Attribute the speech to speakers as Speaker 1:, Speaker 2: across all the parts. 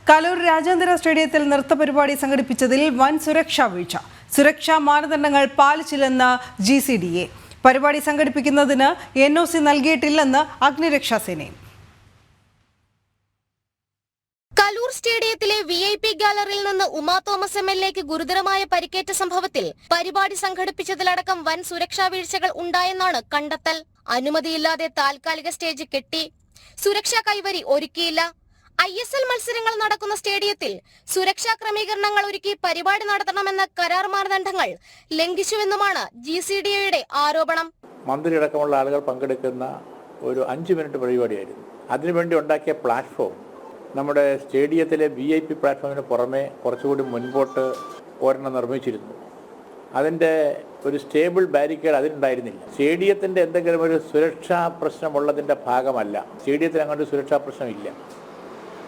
Speaker 1: കലൂർ രാജ്യാന്തര സ്റ്റേഡിയത്തിൽ നൃത്തപരിപാടി സംഘടിപ്പിച്ചതിൽ വൻ സുരക്ഷാ വീഴ്ച. സുരക്ഷാ മാനദണ്ഡങ്ങൾ പാലിച്ചില്ലെന്ന് GCDA. പരിപാടി സംഘടിപ്പിക്കുന്നതിന് NOC നൽകിയിട്ടില്ലെന്ന് അഗ്നിരക്ഷാസേനയും.
Speaker 2: കലൂർ സ്റ്റേഡിയത്തിലെ VIP ഗാലറിയിൽ നിന്ന് ഉമാ തോമസ് MLAക്ക് ഗുരുതരമായ പരിക്കേറ്റ സംഭവത്തിൽ പരിപാടി സംഘടിപ്പിച്ചതിലടക്കം വൻ സുരക്ഷാ വീഴ്ചകൾ ഉണ്ടായെന്നാണ് കണ്ടെത്തൽ. അനുമതിയില്ലാതെ താൽക്കാലിക സ്റ്റേജ് കെട്ടി, സുരക്ഷാ കൈവരി ഒരുക്കിയില്ല. ISL മത്സരങ്ങൾ നടക്കുന്ന സ്റ്റേഡിയത്തിൽ സുരക്ഷാ ക്രമീകരണങ്ങൾ ഒരുക്കി പരിപാടി നടത്തണമെന്ന കരാർ മാനദണ്ഡങ്ങൾ ലംഘിച്ചുവെന്നുമാണ് GCDAയുടെ ആരോപണം.
Speaker 3: മന്ത്രിയടക്കമുള്ള ആളുകൾ പങ്കെടുക്കുന്ന ഒരു 5 മിനിറ്റ് പരിപാടിയായിരുന്നു. അതിനുവേണ്ടി ഉണ്ടാക്കിയ പ്ലാറ്റ്ഫോം നമ്മുടെ സ്റ്റേഡിയത്തിലെ VIP പ്ലാറ്റ്ഫോമിന് പുറമെ കുറച്ചുകൂടി മുൻപോട്ട് ഒരെണ്ണം നിർമ്മിച്ചിരുന്നു. അതിൻ്റെ ഒരു സ്റ്റേബിൾ ബാരിക്കേഡ് അതിനുണ്ടായിരുന്നില്ല. സ്റ്റേഡിയത്തിൻ്റെ എന്തെങ്കിലും ഒരു സുരക്ഷാ പ്രശ്നമുള്ളതിൻ്റെ ഭാഗമല്ല. സ്റ്റേഡിയത്തിന് അങ്ങോട്ട് സുരക്ഷാ പ്രശ്നമില്ല.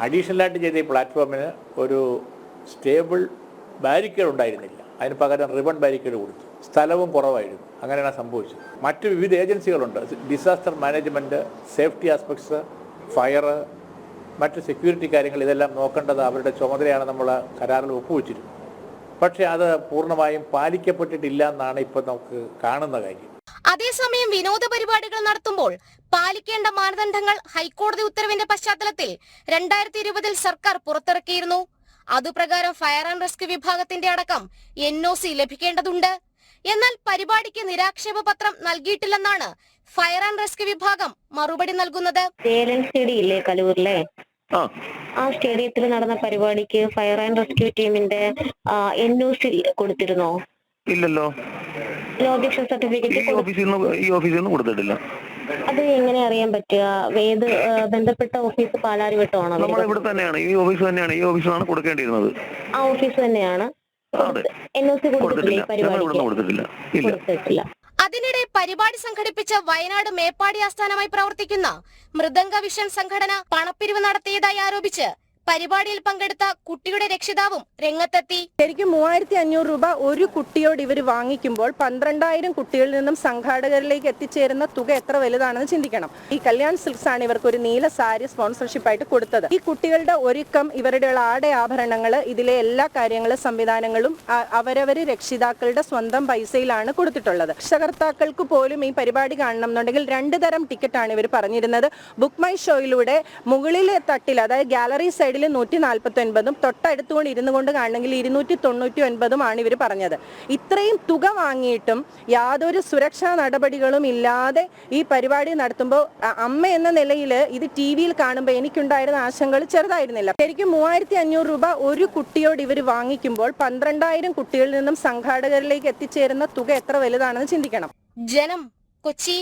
Speaker 3: അഡീഷണലായിട്ട് ചെയ്ത ഈ പ്ലാറ്റ്ഫോമിന് ഒരു സ്റ്റേബിൾ ബാരിക്കേഡ് ഉണ്ടായിരുന്നില്ല. അതിന് പകരം റിബൺ ബാരിക്കേഡ് കൊടുത്തു. സ്ഥലവും കുറവായിരുന്നു. അങ്ങനെയാണ് സംഭവിച്ചത്. മറ്റ് വിവിധ ഏജൻസികളുണ്ട്. Disaster management, safety aspects, fire, മറ്റ് സെക്യൂരിറ്റി കാര്യങ്ങൾ, ഇതെല്ലാം നോക്കേണ്ടത് അവരുടെ ചുമതലയാണ്. നമ്മൾ കരാറിൽ ഒപ്പുവെച്ചിരുന്നു. പക്ഷേ അത് പൂർണ്ണമായും പാലിക്കപ്പെട്ടിട്ടില്ല എന്നാണ് ഇപ്പോൾ നമുക്ക് കാണുന്ന കാര്യം.
Speaker 2: അതേസമയം വിനോദ പരിപാടികൾ നടത്തുമ്പോൾ പാലിക്കേണ്ട മാനദണ്ഡങ്ങൾ ഹൈക്കോടതി ഉത്തരവിന്റെ പശ്ചാത്തലത്തിൽ 2020 സർക്കാർ പുറത്തിറക്കിയിരുന്നു. അതുപ്രകാരം ഫയർ ആൻഡ് റെസ്ക്യൂ വിഭാഗത്തിന്റെ അടക്കം NOC ലഭിക്കേണ്ടതുണ്ട്. എന്നാൽ പരിപാടിക്ക് നിരാക്ഷേപ പത്രം നൽകിയിട്ടില്ലെന്നാണ് ഫയർ ആൻഡ് റെസ്ക്യൂ വിഭാഗം മറുപടി നൽകുന്നത്.
Speaker 4: കലൂരിലെ ആ സ്റ്റേഡിയത്തിൽ നടന്ന പരിപാടിക്ക് ഫയർ ആൻഡ് റെസ്ക്യൂ ടീമിന്റെ NOC കൊടുത്തിരുന്നോ?
Speaker 5: ഇല്ലല്ലോ.
Speaker 4: സർട്ടിഫിക്കറ്റ്
Speaker 5: ഈ ഓഫീസിൽ നിന്ന് കൊടുത്തിട്ടില്ല.
Speaker 4: അത് എങ്ങനെ അറിയാൻ പറ്റുക? ഏത് ബന്ധപ്പെട്ട ഓഫീസ് പാലാരിവട്ടം ആണോ?
Speaker 5: നമ്മുടെ ഇവിടെ തന്നെയാണ്, ഈ ഓഫീസ് തന്നെയാണ്. ഈ ഓഫീസിലാണ് കൊടുക്കേണ്ടിയിരുന്നത്.
Speaker 4: ആ ഓഫീസ് തന്നെയാണ്. NOC കൊടുത്തിട്ടില്ല.
Speaker 5: കൊടുത്തിട്ടില്ല.
Speaker 2: അതിനിടെ പരിപാടി സംഘടിപ്പിച്ച വയനാട് മേപ്പാടി ആസ്ഥാനമായി പ്രവർത്തിക്കുന്ന മൃദംഗ വിഷൻ സംഘടന പണപ്പിരിവ് നടത്തിയതായി ആരോപിച്ച് പരിപാടിയിൽ പങ്കെടുത്ത കുട്ടിയുടെ രക്ഷിതാവും രംഗത്തെത്തി.
Speaker 6: ശരിക്കും 3500 രൂപ ഒരു കുട്ടിയോട് ഇവർ വാങ്ങിക്കുമ്പോൾ 12000 കുട്ടികളിൽ നിന്നും സംഘാടകരിലേക്ക് എത്തിച്ചേരുന്ന തുക എത്ര വലുതാണെന്ന് ചിന്തിക്കണം. ഈ കല്യാൺ സിൽക്സ് ആണ് ഇവർക്ക് ഒരു നീല സാരി സ്പോൺസർഷിപ്പ് ആയിട്ട് കൊടുത്തത്. ഈ കുട്ടികളുടെ ഒരുക്കം, ഇവരുടെ ആടെ ആഭരണങ്ങൾ, ഇതിലെ എല്ലാ കാര്യങ്ങളും സംവിധാനങ്ങളും അവരവര് രക്ഷിതാക്കളുടെ സ്വന്തം പൈസയിലാണ് കൊടുത്തിട്ടുള്ളത്. രക്ഷകർത്താക്കൾക്ക് പോലും ഈ പരിപാടി കാണണം എന്നുണ്ടെങ്കിൽ 2 തരം ടിക്കറ്റാണ് ഇവർ പറഞ്ഞിരുന്നത്. ബുക്ക് മൈ ഷോയിലൂടെ മുകളിലെ തട്ടിൽ, അതായത് ഗാലറി സൈഡിൽ 149ഉം തൊട്ടടുത്തുകൊണ്ട് ഇരുന്നു കൊണ്ട് കാണണമെങ്കിൽ 299ഉം ആണ് ഇവർ പറഞ്ഞത്. ഇത്രയും തുക വാങ്ങിയിട്ടും യാതൊരു സുരക്ഷാ നടപടികളും ഇല്ലാതെ ഈ പരിപാടി നടത്തുമ്പോൾ അമ്മ എന്ന നിലയിൽ ഇത് TV-യിൽ കാണുമ്പോൾ എനിക്കുണ്ടായിരുന്ന ആശങ്കകൾ ചെറുതായിരുന്നില്ല. ശരിക്കും 3500 രൂപ ഒരു കുട്ടിയോട് ഇവർ വാങ്ങിക്കുമ്പോൾ 12000 കുട്ടികളിൽ നിന്നും സംഘാടകരിലേക്ക് എത്തിച്ചേരുന്ന തുക എത്ര വലുതാണെന്ന് ചിന്തിക്കണം.
Speaker 2: ജനം, കൊച്ചി.